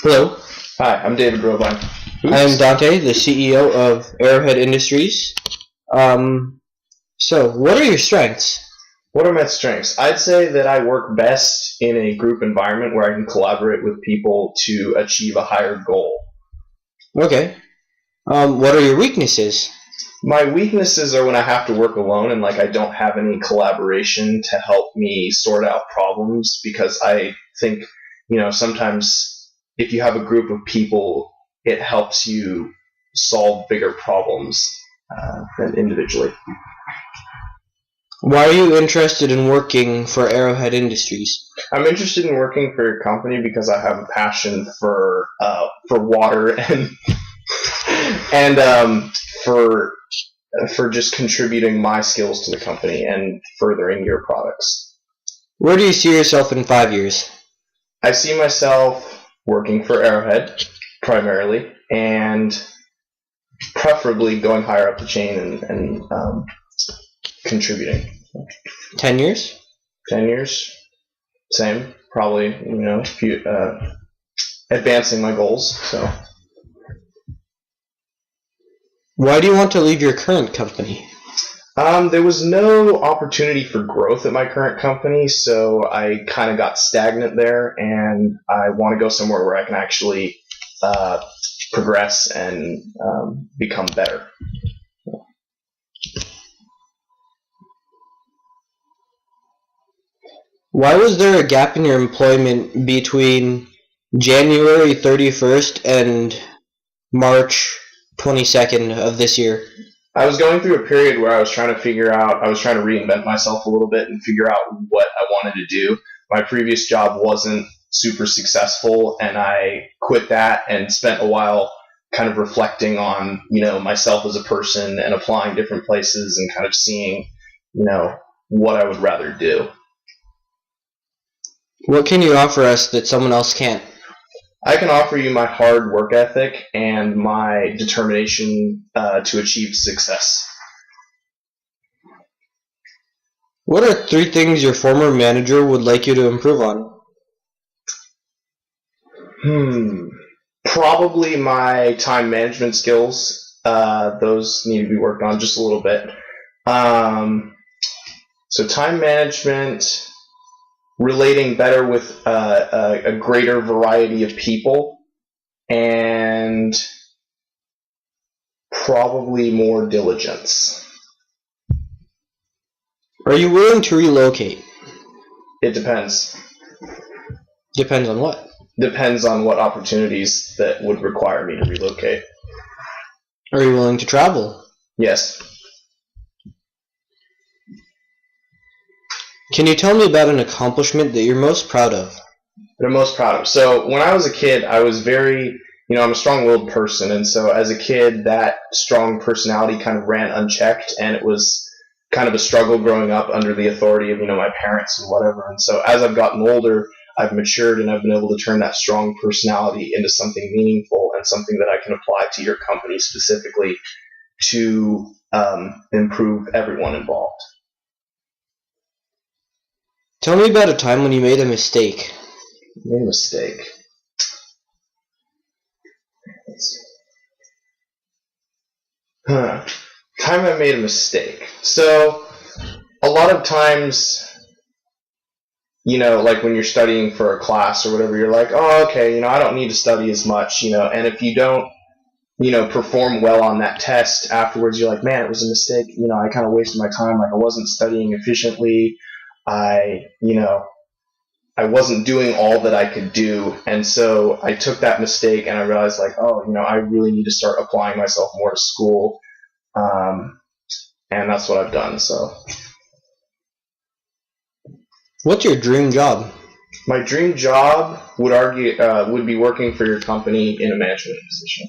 Hello, Hi, I'm David Robine. I'm Dante, the CEO of Arrowhead Industries. So, what are your strengths? What are my strengths? I'd say that I work best in a group environment where I can collaborate with people to achieve a higher goal. Okay. What are your weaknesses? My weaknesses are when I have to work alone and I don't have any collaboration to help me sort out problems, because I think, sometimes if you have a group of people, it helps you solve bigger problems than individually. Why are you interested in working for Arrowhead Industries? I'm interested in working for your company because I have a passion for water and for just contributing my skills to the company and furthering your products. Where do you see yourself in 5 years? I see myself working for Arrowhead primarily, and preferably going higher up the chain and contributing. 10 years? 10 years, same. Probably, advancing my goals. So. Why do you want to leave your current company? There was no opportunity for growth at my current company, so I kind of got stagnant there, and I want to go somewhere where I can actually progress and become better. Why was there a gap in your employment between January 31st and March 22nd of this year? I was going through a period where I was trying to reinvent myself a little bit and figure out what I wanted to do. My previous job wasn't super successful, and I quit that and spent a while kind of reflecting on, myself as a person and applying different places and kind of seeing, what I would rather do. What can you offer us that someone else can't? I can offer you my hard work ethic and my determination to achieve success. What are 3 things your former manager would like you to improve on? Probably my time management skills. Those need to be worked on just a little bit. So time management, relating better with a greater variety of people, and probably more diligence. Are you willing to relocate? It depends. Depends on what? Depends on what opportunities that would require me to relocate. Are you willing to travel? Yes. Can you tell me about an accomplishment that you're most proud of? That I'm most proud of. So when I was a kid, I was very, I'm a strong-willed person, and so as a kid, that strong personality kind of ran unchecked, and it was kind of a struggle growing up under the authority of, my parents and whatever. And so as I've gotten older, I've matured, and I've been able to turn that strong personality into something meaningful and something that I can apply to your company specifically to improve everyone involved. Tell me about a time when you made a mistake. Made a mistake. Time I made a mistake. So a lot of times, like when you're studying for a class or whatever, you're like, oh, okay, I don't need to study as much, and if you don't, perform well on that test afterwards, you're like, man, it was a mistake. I kind of wasted my time. I wasn't studying efficiently. I wasn't doing all that I could do. And so I took that mistake and I realized I really need to start applying myself more to school. And that's what I've done. So. What's your dream job? My dream job would be working for your company in a management position.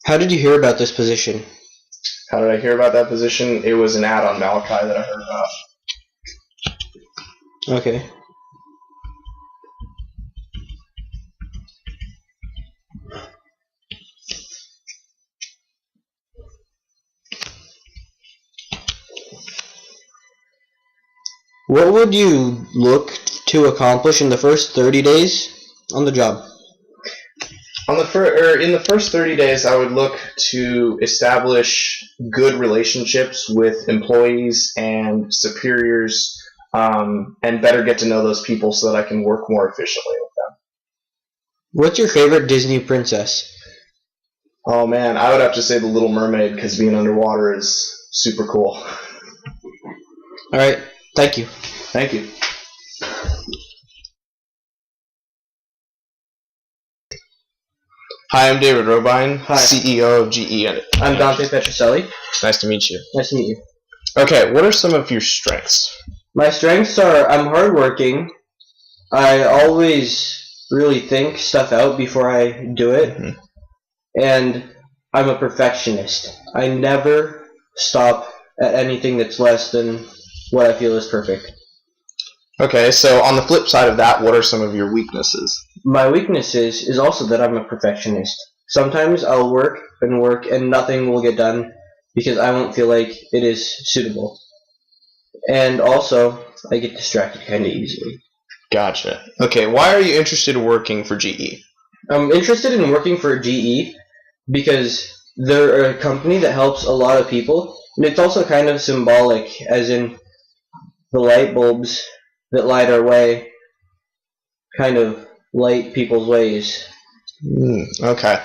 How did you hear about this position? How did I hear about that position? It was an ad on Malachi that I heard about. Okay. What would you look to accomplish in the first 30 days on the job? In the first 30 days, I would look to establish good relationships with employees and superiors, and better get to know those people so that I can work more efficiently with them. What's your favorite Disney princess? Oh man, I would have to say The Little Mermaid because being underwater is super cool. All right, thank you. Thank you. Hi, I'm David Robine, Hi. CEO of GE. I'm Dante Petrucelli. Nice to meet you. Nice to meet you. Okay, what are some of your strengths? My strengths are I'm hardworking. I always really think stuff out before I do it. Mhm. And I'm a perfectionist. I never stop at anything that's less than what I feel is perfect. Okay, so on the flip side of that, what are some of your weaknesses? My weakness is also that I'm a perfectionist. Sometimes I'll work and nothing will get done because I won't feel like it is suitable. And also, I get distracted kind of easily. Gotcha. Okay, why are you interested in working for GE? I'm interested in working for GE because they're a company that helps a lot of people, and it's also kind of symbolic, as in the light bulbs that light our way kind of light people's ways. Okay.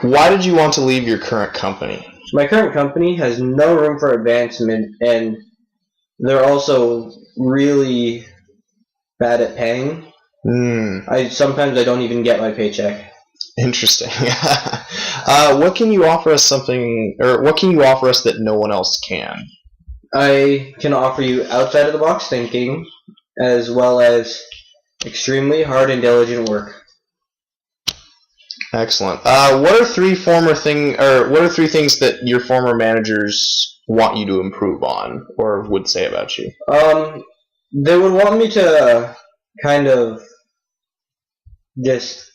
Why did you want to leave your current company? My current company has no room for advancement, and they're also really bad at paying. Sometimes I don't even get my paycheck. Interesting. What can you offer us that no one else can? I can offer you outside of the box thinking, as well as extremely hard and diligent work. Excellent. What are three things that your former managers want you to improve on, or would say about you? They would want me to kind of just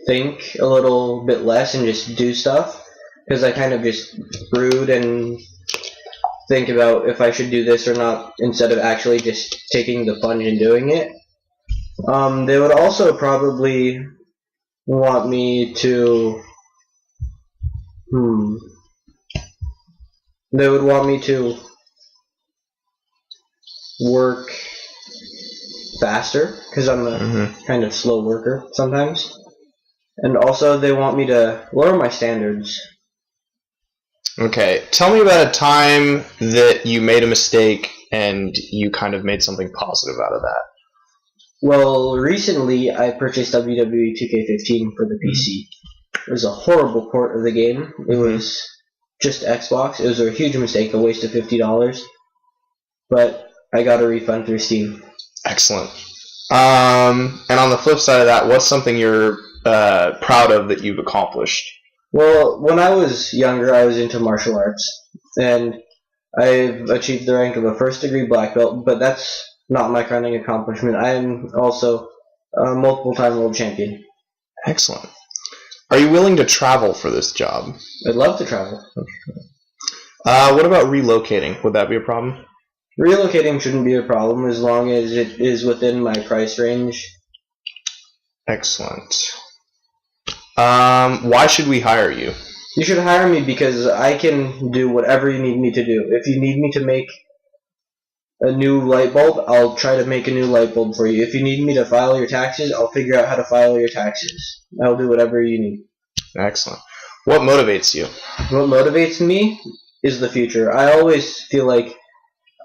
think a little bit less and just do stuff, because I kind of just brood and think about if I should do this or not instead of actually just taking the plunge and doing it. They would also probably want me to they would want me to work faster because I'm a kind of slow worker sometimes. And also they want me to lower my standards. Okay, tell me about a time that you made a mistake and you kind of made something positive out of that. Well, recently I purchased WWE 2K15 for the PC. It was a horrible port of the game. It was just Xbox. It was a huge mistake, a waste of $50. But I got a refund through Steam. Excellent. And on the flip side of that, what's something you're proud of that you've accomplished? Well, when I was younger, I was into martial arts, and I've achieved the rank of a first-degree black belt, but that's not my crowning accomplishment. I am also a multiple-time world champion. Excellent. Are you willing to travel for this job? I'd love to travel. What about relocating? Would that be a problem? Relocating shouldn't be a problem as long as it is within my price range. Excellent. Why should we hire you? You should hire me because I can do whatever you need me to do. If you need me to make a new light bulb, I'll try to make a new light bulb for you. If you need me to file your taxes, I'll figure out how to file your taxes. I'll do whatever you need. Excellent. What motivates you? What motivates me is the future. I always feel like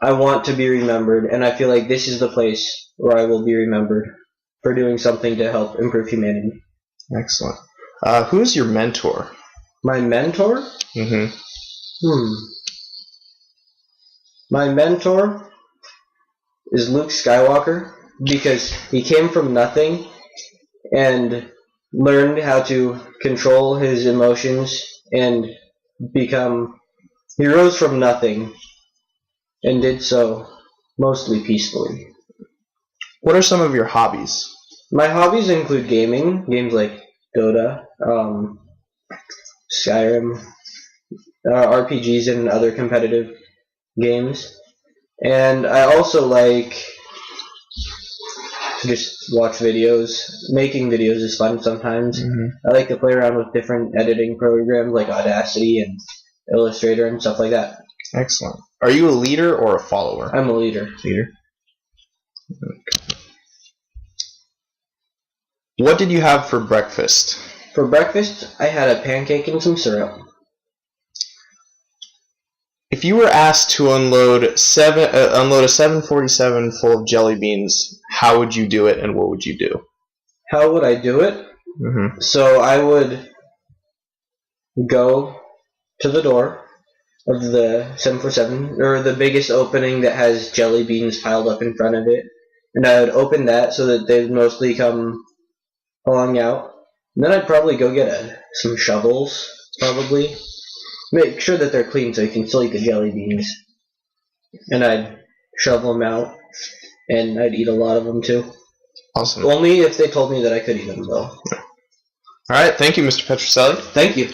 I want to be remembered, and I feel like this is the place where I will be remembered for doing something to help improve humanity. Excellent. Who is your mentor? My mentor? My mentor is Luke Skywalker because he came from nothing and learned how to control his emotions and become. He rose from nothing and did so mostly peacefully. What are some of your hobbies? My hobbies include gaming, games like Dota, Skyrim, RPGs, and other competitive games. And I also like just watch videos. Making videos is fun sometimes. Mm-hmm. I like to play around with different editing programs like Audacity and Illustrator and stuff like that. Excellent. Are you a leader or a follower? I'm a leader. Leader. Okay. What did you have for breakfast? For breakfast, I had a pancake and some syrup. If you were asked to unload a 747 full of jelly beans, how would you do it, and what would you do? How would I do it? Mm-hmm. So I would go to the door of the 747, or the biggest opening that has jelly beans piled up in front of it, and I would open that so that they would mostly come falling out. And then I'd probably go get some shovels, probably. Make sure that they're clean so you can still eat the jelly beans. And I'd shovel them out, and I'd eat a lot of them too. Awesome. Only if they told me that I could eat them, though. All right, thank you, Mr. Petrucelli. Thank you.